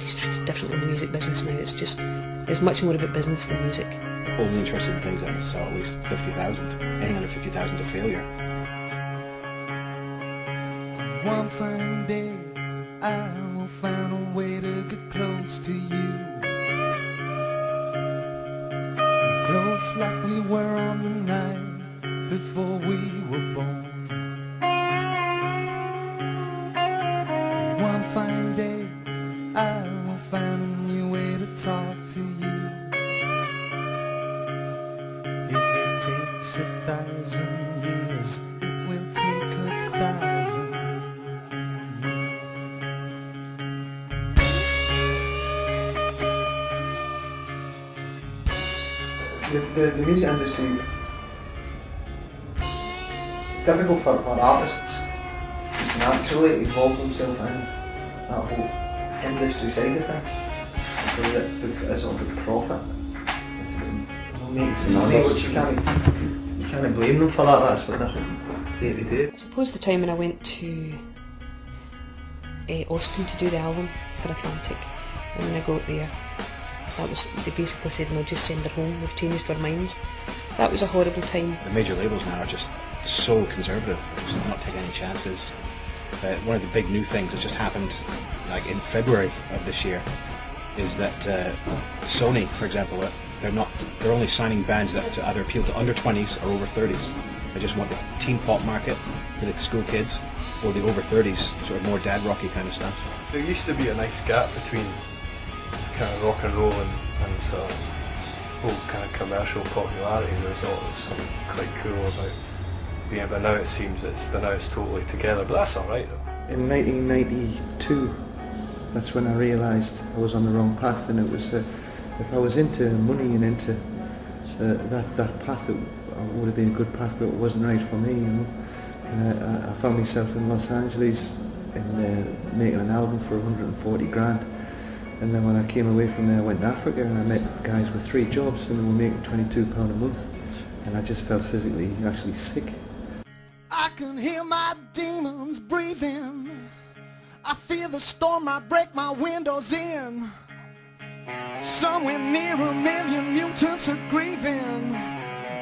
everybody's treated differently in the music business now. It's much more about business than music. Only interested in things that will sell at least 50,000. Anything under 50,000 is a failure. One fine day I will find a way to get close to you, close like we were on the night before we were born. One fine day I will find a new way to talk to you. If it takes 1,000 years, it will take 1,000 years. The music industry is difficult for artists just naturally involve themselves in that whole industry side of things, because it's all about profit. It's about making some money, which you can't blame them for that. That's what they do. I suppose the time when I went to Austin to do the album for Atlantic, and when I got there, they basically said, no, just send her home, we've changed our minds. That was a horrible time. The major labels now are just so conservative, just not taking any chances. One of the big new things that just happened like in February of this year is that Sony, for example, they're only signing bands that either appeal to under 20s or over 30s. They just want the teen pop market for the school kids, or the over 30s, sort of more dad rocky kind of stuff. There used to be a nice gap between kind of rock and roll and sort of whole kind of commercial popularity. There's always something quite cool about being, but now it seems it's totally together. But that's all right though. In 1992, that's when I realised I was on the wrong path, and it was if I was into money and into that path, it would have been a good path, but it wasn't right for me, you know. And I found myself in Los Angeles in making an album for 140 grand. And then when I came away from there, I went to Africa and I met guys with 3 jobs and they were making £22 a month. And I just felt physically actually sick. I can hear my demons breathing. I feel the storm might break my windows in. Somewhere near 1 million mutants are grieving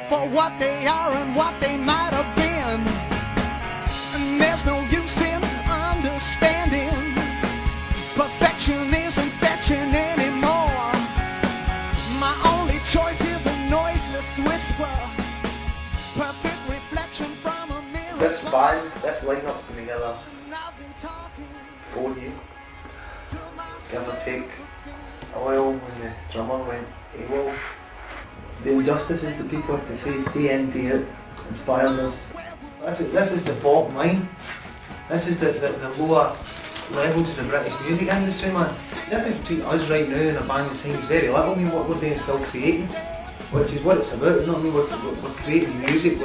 for what they are and what they might have been. And there's no use in understanding. Perfection isn't fetching anymore. My only choice is a noiseless whisper. Perfect reflection from a mirror. This band, this lineup been together 4 years, give or take a while when the drummer went AWOL. The injustices that people have to face day in, day out inspires us. This is the bottom line. This is the lower levels of the British music industry, man. The difference between us right now and a band that signs very little, I mean, what we're doing still creating, which is what it's about, you know what I mean? We're creating music,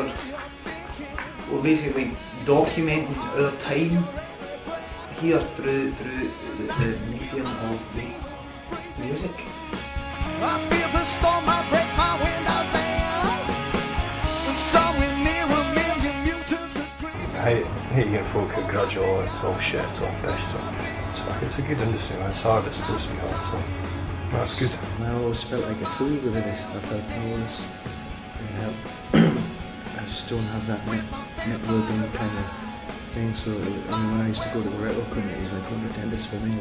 we're basically documenting our time here through the medium of the music. I feel the storm might break my windows and somewhere near 1 million mutants are grieving. I hate getting folk who grudge all, it's all shit, it's all pish, it's a good industry, man. It's hard, it's supposed to be hard, so that's good. I always felt like a fool within it. I felt powerless. I just don't have that networking kind of thing, so I mean, when I used to go to the record company, it was like going to dentist for me.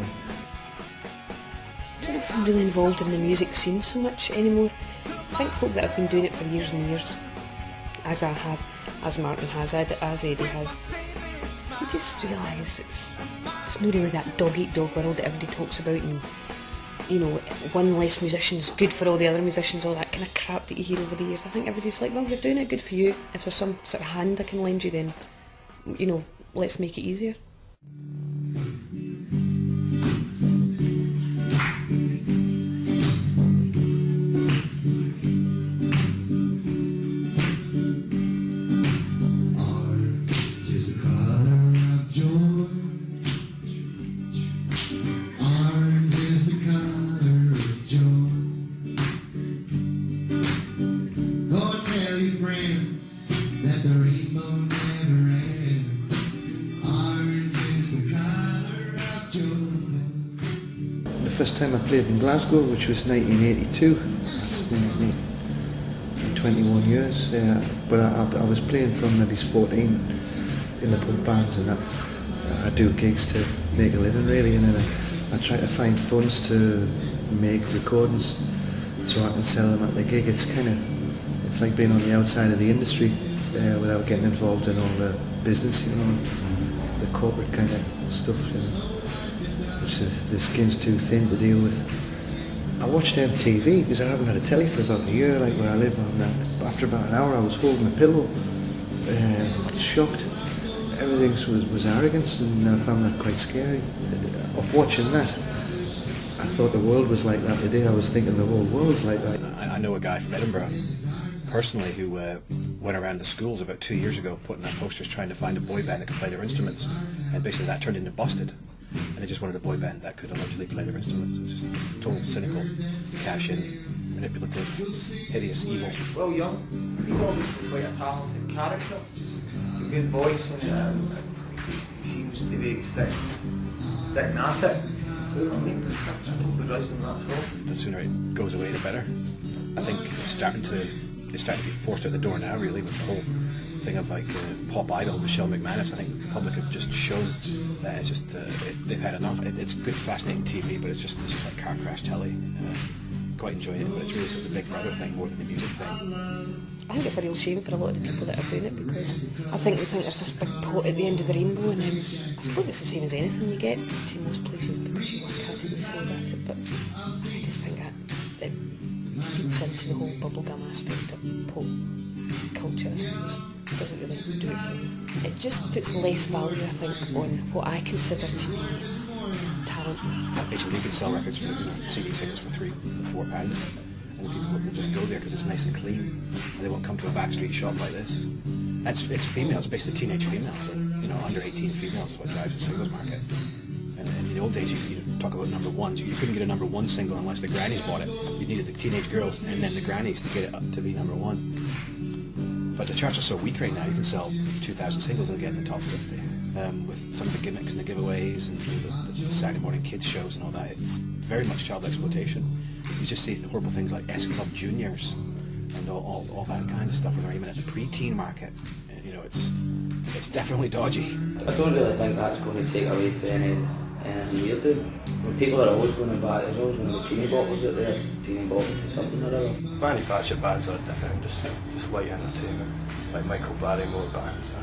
I don't know if I'm really involved in the music scene so much anymore. I think folk that have been doing it for years and years, as I have, as Martin has, as Eddie has, you just realise it's not really that dog-eat-dog world that everybody talks about, and you know, one less musician is good for all the other musicians, all that kind of crap that you hear over the years. I think everybody's like, well, you're doing it, good for you. If there's some sort of hand I can lend you, then, you know, let's make it easier. That the rainbow never ends. Orange is the first time I played in Glasgow, which was 1982. That's nearly 21 years. But I was playing from maybe 14 in the pub bands and that. I do gigs to make a living really, and then I try to find funds to make recordings so I can sell them at the gig. It's like being on the outside of the industry without getting involved in all the business, you know, the corporate kind of stuff, you know, which the skin's too thin to deal with. I watched MTV because I haven't had a telly for about a year, like where I live. After about an hour I was holding a pillow, shocked. Everything was arrogance, and I found that quite scary. Of watching that, I thought the world was like that today. I was thinking the whole world's like that. I know a guy from Edinburgh personally who went around the schools about 2 years ago putting up posters trying to find a boy band that could play their instruments, and basically that turned into Busted, and they just wanted a boy band that could allegedly play their instruments. It was just total cynical, cash-in, manipulative, hideous, evil. Well, young, he's obviously quite a talented character, just a good voice, and he seems to be sticking at it. I mean, the husband, that's all. The sooner it goes away, the better. I think it's starting to be forced out the door now, really, with the whole thing of like pop idol Michelle McManus. I think the public have just shown that it's just they've had enough. It's good, fascinating TV, but it's just like car crash telly. Quite enjoying it, but it's really sort of the Big Brother thing more than the music thing. I think it's a real shame for a lot of the people that are doing it, because I think they think there's this big pot at the end of the rainbow, and I suppose it's the same as anything you get to most places because you work hard and you say about it, but I just think that it feeds into the whole bubblegum aspect of pop culture, I suppose. It doesn't really do it for me. It just puts less value, I think, on what I consider to be talent. Basically, you can sell records for CD singles for £3 or £4, and people will just go there because it's nice and clean, and they won't come to a backstreet shop like this. It's females, basically teenage females, or, you know, under 18 females is what drives the singles market. And in the old days, you talk about number ones. You couldn't get a number one single unless the grannies bought it. You needed the teenage girls and then the grannies to get it up to be number one. But the charts are so weak right now, you can sell 2,000 singles and get in the top 50. With some of the gimmicks and the giveaways and the Saturday morning kids shows and all that. It's very much child exploitation. You just see horrible things like S Club Juniors and all that kind of stuff, where they're aiming at the pre-teen market. And, you know, it's definitely dodgy. I don't really think that's going to take away from anything we're doing. People are always going to buy, there's always going to be teeny boppers out there, teeny boppers for something or other. Manufactured bands are different, just light entertainment, like Michael Barrymore bands.